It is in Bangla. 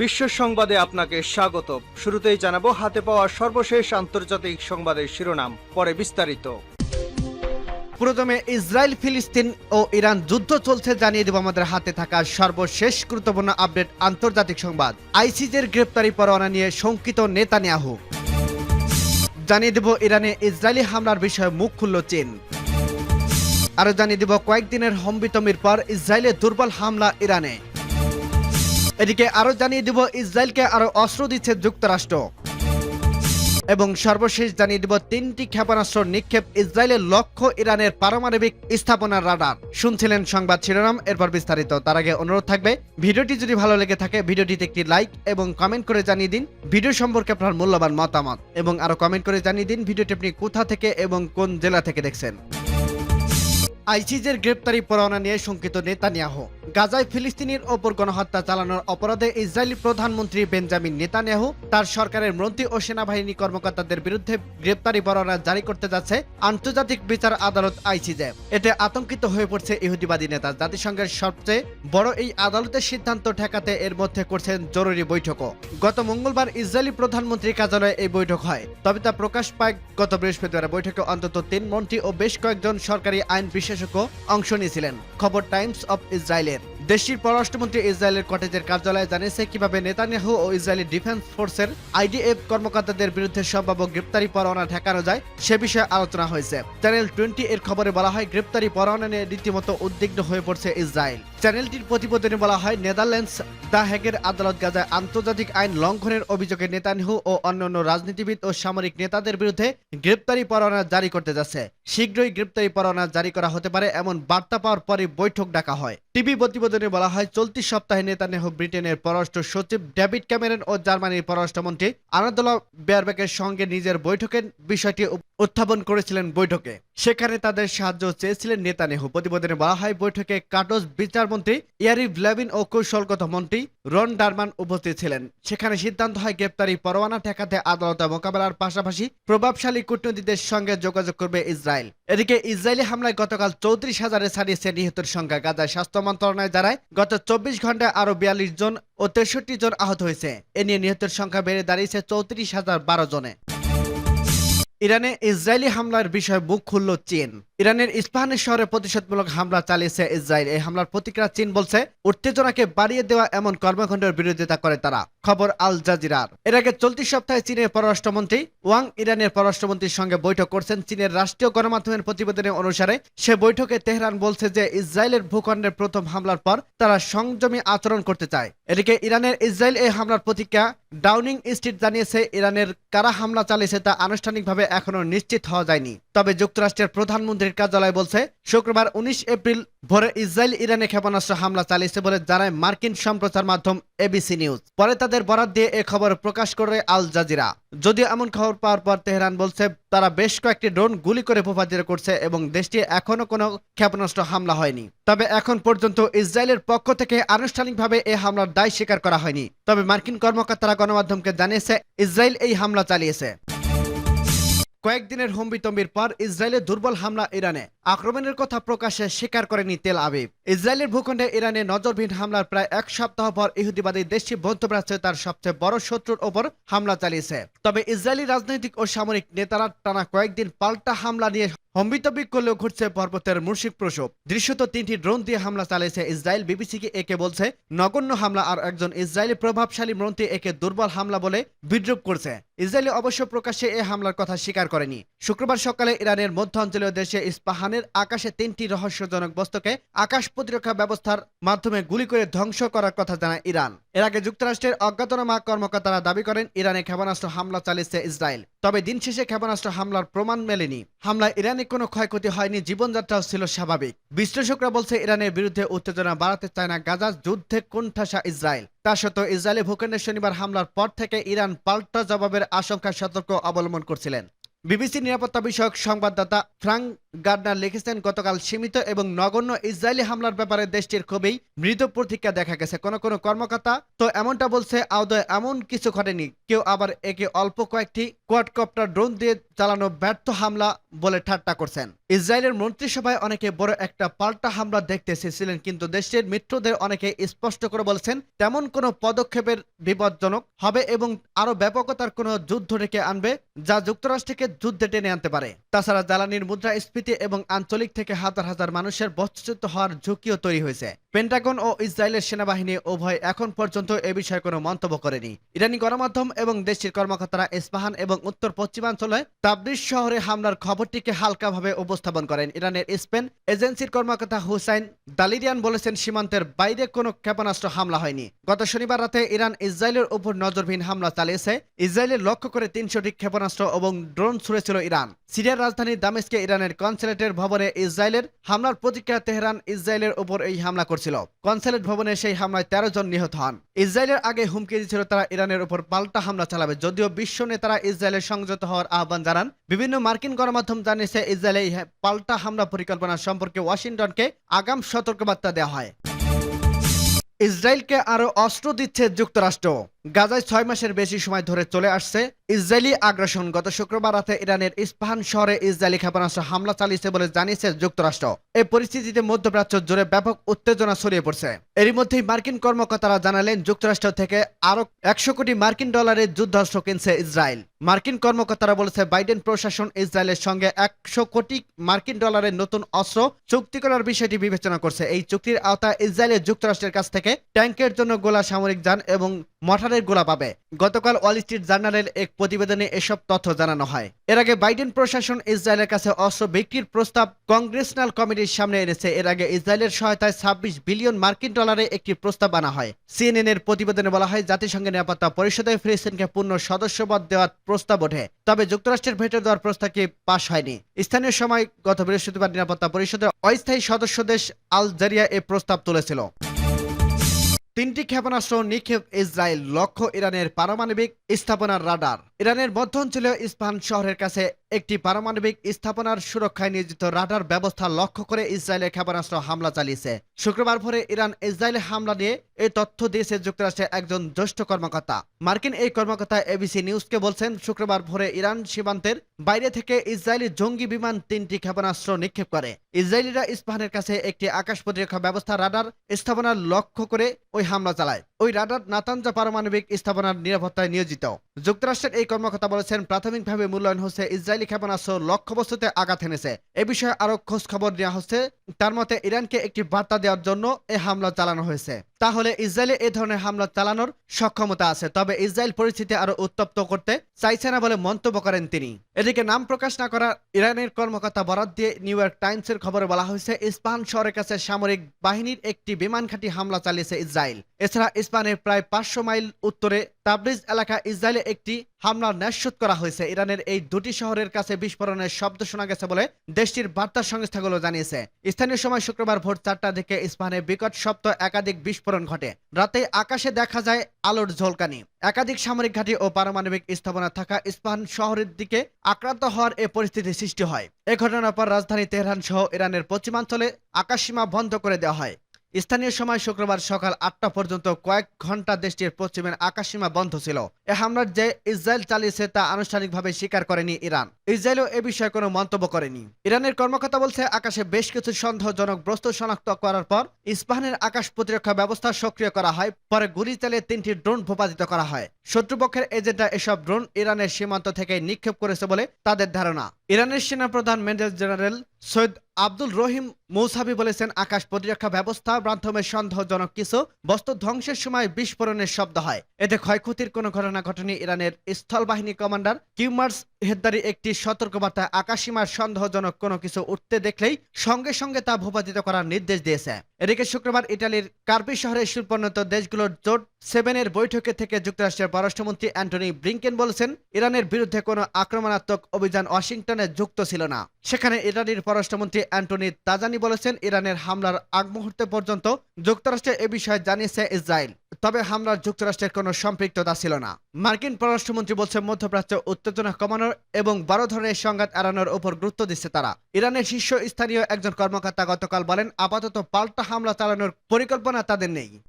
বিশ্ব সংবাদে আপনাকে স্বাগত। শুরুতেই জানাবো হাতে পাওয়া সর্বশেষ আন্তর্জাতিক সংবাদের শিরোনাম, পরে বিস্তারিত। প্রথমে ইসরায়েল, ফিলিস্তিন ও ইরান যুদ্ধ চলছে জানিয়ে দেব আমাদের হাতে থাকা সর্বশেষ গুরুত্বপূর্ণ আপডেট আন্তর্জাতিক সংবাদ। আইসিজের গ্রেপ্তারি পরোয়ানা নিয়ে শঙ্কিত নেতানিয়াহু। জানিয়ে দেব ইরানে ইসরায়েলি হামলার বিষয়ে মুখ খুলল চীন। আরো জানিয়ে দেব কয়েকদিনের হম্বিতমির পর ইসরায়েলে দুর্বল হামলা ইরানে। এদিকে আরো জানিয়ে দেব ইসরায়েলকে আরো অস্ত্র দিচ্ছে যুক্তরাষ্ট্র। এবং সর্বশেষ জানিয়ে দেব 3টি ক্ষেপণাস্ত্র নিক্ষেপ ইসরায়েলের লক্ষ্য ইরানের পারমাণবিক স্থাপনার রাডার। শুনছিলেন সংবাদ শিরোনাম, এরপর বিস্তারিত। তার আগে অনুরোধ থাকবে, ভিডিওটি যদি ভালো লেগে থাকে ভিডিওটিতে একটি লাইক এবং কমেন্ট করে জানিয়ে দিন ভিডিও সম্পর্কে আপনার মূল্যবান মতামত, এবং আরো কমেন্ট করে জানিয়ে দিন ভিডিওটি আপনি কোথা থেকে এবং কোন জেলা থেকে দেখছেন। আইসিজের গ্রেপ্তারি পরোয়ানা নিয়ে শঙ্কিত নেতানিয়াহু। গাজায় ফিলিস্তিনির ওপর গণহত্যা চালানোর অপরাধে ইসরায়েলি প্রধানমন্ত্রী বেঞ্জামিন নেতানিয়াহু তার সরকারের মন্ত্রী ও সেনাবাহিনী কর্মকর্তাদের বিরুদ্ধে গ্রেপ্তারি পরোয়ানা জারি করতে যাচ্ছে আন্তর্জাতিক বিচার আদালত আইসিজে। এতে আতঙ্কিত হয়ে পড়ছে ইহুদিবাদী নেতা। জাতিসংঘের সবচেয়ে বড় এই আদালতের সিদ্ধান্ত ঠেকাতে এর মধ্যে করছেন জরুরি বৈঠকও। গত মঙ্গলবার ইসরায়েলি প্রধানমন্ত্রীর কার্যালয়ে এই বৈঠক হয়, তবে তা প্রকাশ পায় গত বৃহস্পতিবার। বৈঠকে অন্তত 3 মন্ত্রী ও বেশ কয়েকজন সরকারি আইন বিশেষজ্ঞ অংশ নিয়েছিলেন। খবর টাইমস অফ ইসরায়েলের। দেশটির পররাষ্ট্রমন্ত্রী ইসরায়েলের কটেজের কার্যালয়ে জানিয়েছে কিভাবে নেতানিয়াহু ও ইসরায়েলি ডিফেন্স ফোর্সের আইডিএফ কর্মকর্তাদের বিরুদ্ধে সম্ভাব্য গ্রেপ্তারি পরোয়ানা ঠেকানো যায় সে বিষয়ে আলোচনা হয়েছে। চ্যানেল 20 এর খবরে বলা হয়, গ্রেপ্তারি পরোয়ানা নিয়ে রীতিমতো উদ্বিগ্ন হয়ে পড়ছে ইসরায়েল। চ্যানেলটির প্রতিবেদনে বলা হয়, নেদারল্যান্ডস দ্য হেগের আদালত গাজায় আন্তর্জাতিক আইন লঙ্ঘনের অভিযোগে নেতানিয়াহু ও অন্যান্য রাজনীতিবিদ ও সামরিক নেতাদের বিরুদ্ধে গ্রেপ্তারি পরোয়ানা জারি করতে যাচ্ছে। শীঘ্রই গ্রেপ্তারি পরোয়ানা জারি করা হতে পারে এমন বার্তা পাওয়ার পরে বৈঠক ডাকা হয়। টিভি প্রতিবেদনে বলা হয়, চলতি সপ্তাহে নেতানিয়াহু ব্রিটেনের পররাষ্ট্র সচিব ডেভিড ক্যামেরন ও জার্মানির পররাষ্ট্রমন্ত্রী আনাদোলা বেয়ারবেকের সঙ্গে নিজের বৈঠকের বিষয়টি উত্থাপন করেছিলেন। বৈঠকে সেখানে তাদের সাহায্য চেয়েছিলেন নেতানিয়াহু। প্রতিবেদনে বলা হয়, বৈঠকে কাটোস বিচারমন্ত্রী ইয়ারিভ লেভিন ও কৌশলগত মন্ত্রী রন ডারমান উপস্থিত ছিলেন। সেখানে সিদ্ধান্ত হয় গ্রেপ্তারি পরোয়ানা ঠেকাতে আদালতে মোকাবেলার পাশাপাশি প্রভাবশালী কূটনীতিদের সঙ্গে যোগাযোগ করবে ইসরায়েল। এদিকে ইসরায়েলি হামলায় গতকাল 34,000-এ ছাড়িয়েছে নিহতের সংখ্যা। গাজায় স্বাস্থ্য মন্ত্রণালয় জানায় গত 24 ঘন্টায় আরো 42 জন ও 63 জন আহত হয়েছে। এ নিয়ে নিহতের সংখ্যা বেড়ে দাঁড়িয়েছে 34,012 জনে। ইরানে ইসরায়েলি হামলার বিষয়ে মুখ খুলল চীন। ইরানের ইস্পাহানের শহরে প্রতিশোধমূলক হামলা চালিয়েছে ইসরায়েল। এই হামলার প্রতিক্রিয়া চীন বলছে উত্তেজনাকে বাড়িয়ে দেওয়া এমন কর্মকাণ্ডের বিরোধিতা করে তারা। খবর আল জাজিরার। এর আগে চলতি সপ্তাহে চীনের পররাষ্ট্রমন্ত্রী ওয়াং ইরানের পররাষ্ট্রমন্ত্রীর সঙ্গে বৈঠক করছেন। চীনের রাষ্ট্রীয় গণমাধ্যমের প্রতিবেদনে অনুসারে সে বৈঠকে তেহরান বলছে যে ইসরায়েলের ভূখণ্ডের প্রথম হামলার পর তারা সংযমী আচরণ করতে চায়। এদিকে ইরানের ইসরায়েল এই হামলার প্রতিক্রিয়া ডাউনিং স্ট্রিট জানিয়েছে, ইরানের কারা হামলা চালিয়েছে তা আনুষ্ঠানিকভাবে এখনো নিশ্চিত হওয়া যায়নি। তবে যুক্তরাষ্ট্রের প্রধানমন্ত্রীর কার্যালয় বলছে শুক্রবার 19 এপ্রিল ভোরে ইসরায়েল ইরানে ক্ষেপণাস্ত্র হামলা চালিয়েছে বলে জানায় মার্কিন সম্প্রচার মাধ্যম এবিসি নিউজ। পরে তাদের বরাত দিয়ে এ খবর প্রকাশ করে আল জাজিরা। যদিও এমন খবর পাওয়ার পর তেহরান বলছে তারা বেশ কয়েকটি ড্রোন গুলি করে ভূপাতিত করছে এবং দেশটি এখনো কোনো ক্ষেপণাস্ত্র হামলা হয়নি। তবে এখন পর্যন্ত ইসরায়েলের পক্ষ থেকে আনুষ্ঠানিকভাবে এই হামলার দায় স্বীকার করা হয়নি। তবে মার্কিন কর্মকর্তারা গণমাধ্যমকে জানিয়েছে ইসরায়েল এই হামলা চালিয়েছে। কয়েকদিনের হম্বিতম্বির পর ইসরায়েলের দুর্বল হামলা ইরানে। আক্রমণের কথা প্রকাশ্যে স্বীকার করেনি তেল আবিব। ইসরায়েলের ভূখণ্ডে ইরানে নজরবিহীন হামলার প্রায় 1 সপ্তাহ পর ইহুদিবাদী দেশটি মধ্যপ্রাচ্যে তার সবচেয়ে বড় শত্রুর ওপর হামলা চালিয়েছে। তবে ইসরায়েলি রাজনৈতিক ও সামরিক নেতারা টানা কয়েকদিন পাল্টা হামলা নিয়ে হম্বিতম্বি করলেও ঘটছে পর্বতের মুশরিক প্রসব। দৃশ্যত 3টি ড্রোন দিয়ে হামলা চালিয়েছে ইসরায়েল। বিবিসিকে একে বলছে নগণ্য হামলা, আর একজন ইসরায়েলি প্রভাবশালী মন্ত্রী একে দুর্বল হামলা বলে বিদ্রূপ করছে। ইসরায়েলি অবশ্য প্রকাশ্যে এই হামলার কথা স্বীকার করেনি। শুক্রবার সকালে ইরানের মধ্যাঞ্চলীয় দেশে ইস্পাহানের আকাশে 3টি রহস্যজনক বস্তুকে আকাশ প্রতিরক্ষা ব্যবস্থার মাধ্যমে গুলি করে ধ্বংস করার কথা জানায় ইরান। এর আগে যুক্তরাষ্ট্রের অজ্ঞাতনামা কর্মকর্তারা দাবি করেন ইরানে ক্ষেপণাস্ত্র হামলা চালিয়েছে ইসরায়েল। তবে দিন শেষে ক্ষেপণাস্ত্র হামলার প্রমাণ মেলেনি। হামলায় ইরানে কোনো ক্ষয়ক্ষতি হয়নি, জীবনযাত্রাও ছিল স্বাভাবিক। বিশ্লেষকরা বলছে ইরানের বিরুদ্ধে উত্তেজনা বাড়াতে চায় না গাজার যুদ্ধে কোণঠাসা ইসরায়েল। তা সত্ত্বেও ইসরায়েলি ভূখণ্ডে শনিবার হামলার পর থেকে ইরান পাল্টা জবাবের আশঙ্কায় সতর্ক অবলম্বন করছিলেন। বিবিসি নিরাপত্তা বিষয়ক সংবাদদাতা ফ্রাঙ্ক গার্ডনার লিখেছেন, গতকাল সীমিত এবং নগণ্য ইসরায়েলি হামলার ব্যাপারে দেশটির খুবই মৃদু প্রতিক্রিয়া দেখা গেছে। কোন কর্মকর্তা তো এমনটা বলছে, আদৌ এমন কিছু ঘটেনি। কেউ আবার একে অল্প কয়েকটি কোয়াডকপ্টার ড্রোন দিয়ে চালানো ব্যর্থ হামলা বলে ঠাট্টা করছেন। ইসরায়েলের মন্ত্রিসভায় অনেকে বড় একটা পাল্টা হামলা দেখতে চেয়েছিলেন, কিন্তু দেশটির মিত্রদের অনেকে স্পষ্ট করে বলছেন তেমন কোনো পদক্ষেপের বিপজ্জনক হবে এবং আরো ব্যাপকতার কোনো যুদ্ধ ডেকে আনবে, যা যুক্তরাষ্ট্রকে যুদ্ধে টেনে আনতে পারে। তাছাড়া জ্বালানির মুদ্রাস্ফীতি এবং আঞ্চলিক থেকে হাজার হাজার মানুষের বস্তুচ্যুত হওয়ার ঝুঁকিও তৈরি হয়েছে। পেন্টাগন ও ইসরায়েলের সেনাবাহিনী উভয় এখন পর্যন্ত এ বিষয়ে কোনো মন্তব্য করেনি। ইরানি গণমাধ্যম এবং দেশটির কর্মকর্তারা ইস্পাহান এবং উত্তর পশ্চিমাঞ্চলে তাবরিজ শহরে হামলার খবরটিকে হালকাভাবে উপস্থাপন করেন। ইরানের স্পেন এজেন্সির কর্মকর্তা হুসাইন দালিরিয়ান বলেছেন, সীমান্তের বাইরে কোনো ক্ষেপণাস্ত্র হামলা হয়নি। গত শনিবার রাতে ইরান ইসরায়েলের উপর নজরবিহীন হামলা চালিয়েছে। ইসরায়েলের লক্ষ্য করে 300টি ক্ষেপণাস্ত্র এবং ড্রোন ছুড়েছিল ইরান। সিরিয়ার রাজধানী দামেস্কে ইরানের কনসুলেটের ভবনে ইসরায়েলের হামলার প্রতিক্রিয়া তেহরান ইসরায়েলের উপর এই হামলা করছিল। কনসুলেট ভবনে সেই হামলায় 13 জন নিহত হন। ইসরায়েলের আগে হুমকি দিয়েছিল তারা ইরানের উপর পাল্টা হামলা চালাবে, যদিও বিশ্ব নেতারা ইসরায়েলের সংযত হওয়ার আহ্বান জানান। বিভিন্ন মার্কিন গণমাধ্যম জানিয়েছে, ইসরায়েলে এই পাল্টা হামলা পরিকল্পনা সম্পর্কে ওয়াশিংটনকে আগাম সতর্কবার্তা দেওয়া হয়। ইসরায়েলকে আরো অস্ত্র দিচ্ছে যুক্তরাষ্ট্র। গাজায় 6 মাসের বেশি সময় ধরে চলে আসছে ইসরায়েলি আগ্রাসন। গত শুক্রবার রাতে ইরানের ইস্পাহান শহরে ইসরায়েলি ক্ষেপণাস্ত্র হামলা চালিয়েছে বলে জানিয়েছে যুক্তরাষ্ট্র। এই পরিস্থিতিতে মধ্যপ্রাচ্য জুড়ে ব্যাপক উত্তেজনা ছড়িয়ে পড়ছে। এরই মধ্যেই মার্কিন কর্মকর্তারা জানালেন, যুক্তরাষ্ট্র থেকে আরো 100 কোটি মার্কিন ডলারের যুদ্ধাস্ত্র কিনছে ইসরায়েল। মার্কিন কর্মকর্তারা বলেছে, বাইডেন প্রশাসন ইসরায়েলের সঙ্গে 100 কোটি মার্কিন ডলারের নতুন অস্ত্র চুক্তি করার বিষয়টি বিবেচনা করছে। এই চুক্তির আওতায় ইসরায়েলের যুক্তরাষ্ট্রের কাছ থেকে ট্যাঙ্কের জন্য গোলা, সামরিক যান এবং মর্টারের গোলা পাবে। গতকাল ওয়াল স্ট্রিট জার্নালের এক প্রতিবেদনে এসব তথ্য জানানো হয়। এর আগে বাইডেন প্রশাসন ইসরায়েলের কাছে অস্ত্র বিক্রির প্রস্তাব কংগ্রেসনাল কমিটির সামনে এনেছে। এর আগে ইসরায়েলের সহায়তায় 26 বিলিয়ন মার্কিন ডলারে একটি প্রস্তাব আনা হয়। সিএনএন এর প্রতিবেদনে বলা হয়, জাতিসংঘের নিরাপত্তা পরিষদে ফিলিস্তিনকে পূর্ণ সদস্যপদ দেওয়ার প্রস্তাব ওঠে, তবে যুক্তরাষ্ট্রের ভেটো দেওয়ার প্রস্তাবটি পাশ হয়নি। স্থানীয় সময় গত বৃহস্পতিবার নিরাপত্তা পরিষদের অস্থায়ী সদস্য দেশ আলজেরিয়া এ প্রস্তাব তুলেছিল। 3টি ক্ষেপণাস্ত্র নিক্ষেপ ইসরায়েল, লক্ষ্য ইরানের পারমাণবিক স্থাপনার রাডার। ইরানের মধ্য অঞ্চলীয় ইস্পাহান শহরের কাছে একটি পারমাণবিক স্থাপনার সুরক্ষায় নিয়োজিত রাডার ব্যবস্থা লক্ষ্য করে ইসরায়েলের ক্ষেপণাস্ত্র হামলা চালিয়েছে। শুক্রবার ভোরে ইরান ইসরায়েলে হামলা নিয়ে এই তথ্য দিয়েছে যুক্তরাষ্ট্রের একজন জ্যেষ্ঠ কর্মকর্তা। মার্কিন এই কর্মকর্তা এবিসি নিউজকে বলছেন, শুক্রবার ভোরে ইরান সীমান্তের বাইরে থেকে ইসরায়েলি জঙ্গি বিমান 3টি ক্ষেপণাস্ত্র নিক্ষেপ করে। ইসরায়েলিরা ইস্পাহানের কাছে একটি আকাশ প্রতিরক্ষা ব্যবস্থা রাডার স্থাপনার লক্ষ্য করে ওই হামলা চালায়। ওই রাডার নাতানজা পারমাণবিক স্থাপনার নিরাপত্তায় নিয়োজিত। যুক্তরাষ্ট্রের এই কর্মকর্তা বলেছেন, প্রাথমিকভাবে মূল্যায়ন হচ্ছে ইসরায়েলি ক্ষেপণাস্ত্র লক্ষ্যবস্তুতে আঘাত এনেছে। এ বিষয়ে আরো খোঁজ খবর নেওয়া হচ্ছে। তার মতে ইরানকে একটি বার্তা দেওয়ার জন্য এই হামলা চালানো হয়েছে। তাহলে ইসরায়েলে এই ধরনের হামলা চালানোর সক্ষমতা আছে, তবে ইসরায়েল পরিস্থিতি আরো উত্তপ্ত করতে চাইছে না বলে মন্তব্য করেন তিনি। এদিকে নাম প্রকাশ না করা ইরানের কর্মকর্তা বরাত দিয়ে নিউ ইয়র্ক টাইমসের খবরে বলা হয়েছে, ইস্পাহান শহরের কাছে সামরিক বাহিনীর একটি বিমান ঘাঁটি হামলা চালিয়েছে ইসরায়েল। এছাড়া ইস্পাহানের প্রায় 500 মাইল উত্তরে তাবরিজ এলাকা ইসরায়েলে একটি হামলার নিশ্চিত করা হয়েছে। ইরানের এই দুটি শহরের কাছে বিস্ফোরণের শব্দ শোনা গেছে বলে দেশটির বার্তা সংস্থাগুলো জানিয়েছে। স্থানীয় সময় শুক্রবার ভোর 4টার দিকে ইস্পাহানে বিকট শব্দ একাধিক বিস্ফোরণ ঘটে। রাতে আকাশে দেখা যায় আলোর ঝলকানি। একাধিক সামরিক ঘাঁটি ও পারমাণবিক স্থাপনা থাকা ইস্পাহান শহরের দিকে আক্রান্ত হওয়ার এ পরিস্থিতি সৃষ্টি হয়। এ ঘটনার পর রাজধানী তেহরান সহ ইরানের পশ্চিমাঞ্চলে আকাশসীমা বন্ধ করে দেওয়া হয়। স্থানীয় সময় শুক্রবার সকাল 8টা পর্যন্ত কয়েক ঘন্টা দেশটির পশ্চিমের আকাশসীমা বন্ধ ছিল। এ হামলার যে ইসরায়েল চালিয়েছে তা আনুষ্ঠানিকভাবে স্বীকার করেনি ইরান। ইসরায়েলও এ বিষয়ে কোনো মন্তব্য করেনি। ইরানের কর্মকর্তা বলছে, আকাশে বেশ কিছু সন্দেহজনক বস্তু শনাক্ত করার পর ইস্পাহানের আকাশ প্রতিরক্ষা ব্যবস্থা সক্রিয় করা হয়। পরে গুলি চালিয়ে 3টি ড্রোন ভূপাতিত করা হয়। শত্রুপক্ষের এজেন্টরা এসব ড্রোন ইরানের সীমান্ত থেকে নিক্ষেপ করেছে বলে তাদের ধারণা। ইরানের সেনাপ্রধান মেজর জেনারেল সৈয়দ আব্দুল রহিম মৌসাভি বলেছেন, আকাশ প্রতিরক্ষা ব্যবস্থার মাধ্যমে সন্দেহজনক কিছু বস্তু ধ্বংসের সময় বিস্ফোরণের শব্দ হয়। এতে ক্ষয়ক্ষতির কোনো ঘটনা ঘটেনি। ইরানের স্থল বাহিনী কমান্ডার কিউমার্স হেদ্দারি একটি সতর্কবার্তায় আকাশসীমার সন্দেহজনক কোনো কিছু উঠতে দেখলেই সঙ্গে সঙ্গে তা ভূপাতিত করার নির্দেশ দিয়েছে। এদিকে শুক্রবার ইটালির কার্পি শহরে শিল্পোন্নত দেশগুলোর জোট 7 বৈঠকে থেকে যুক্তরাষ্ট্রের পররাষ্ট্রমন্ত্রী অ্যান্টনি ব্লিংকেন বলেছেন, ইরানের বিরুদ্ধে কোনো আক্রমণাত্মক অভিযান ওয়াশিংটনে যুক্ত ছিল না। সেখানে ইরানের পররাষ্ট্রমন্ত্রী অ্যান্টনি তাজানি বলেছেন, ইরানের হামলার আগ মুহূর্তে পর্যন্ত যুক্তরাষ্ট্র এ বিষয়ে জানিয়েছে ইসরায়েল, তবে হামলার যুক্তরাষ্ট্রের কোনো সম্পৃক্ততা ছিল না। মার্কিন পররাষ্ট্রমন্ত্রী বলছেন, মধ্যপ্রাচ্যে উত্তেজনা কমানোর এবং বড় ধরনের সংঘাত এড়ানোর উপর গুরুত্ব দিচ্ছে তারা। ইরানের শীর্ষস্থানীয় একজন কর্মকর্তা গতকাল বলেন, আপাতত পাল্টা হামলা চালানোর পরিকল্পনা তাদের নেই।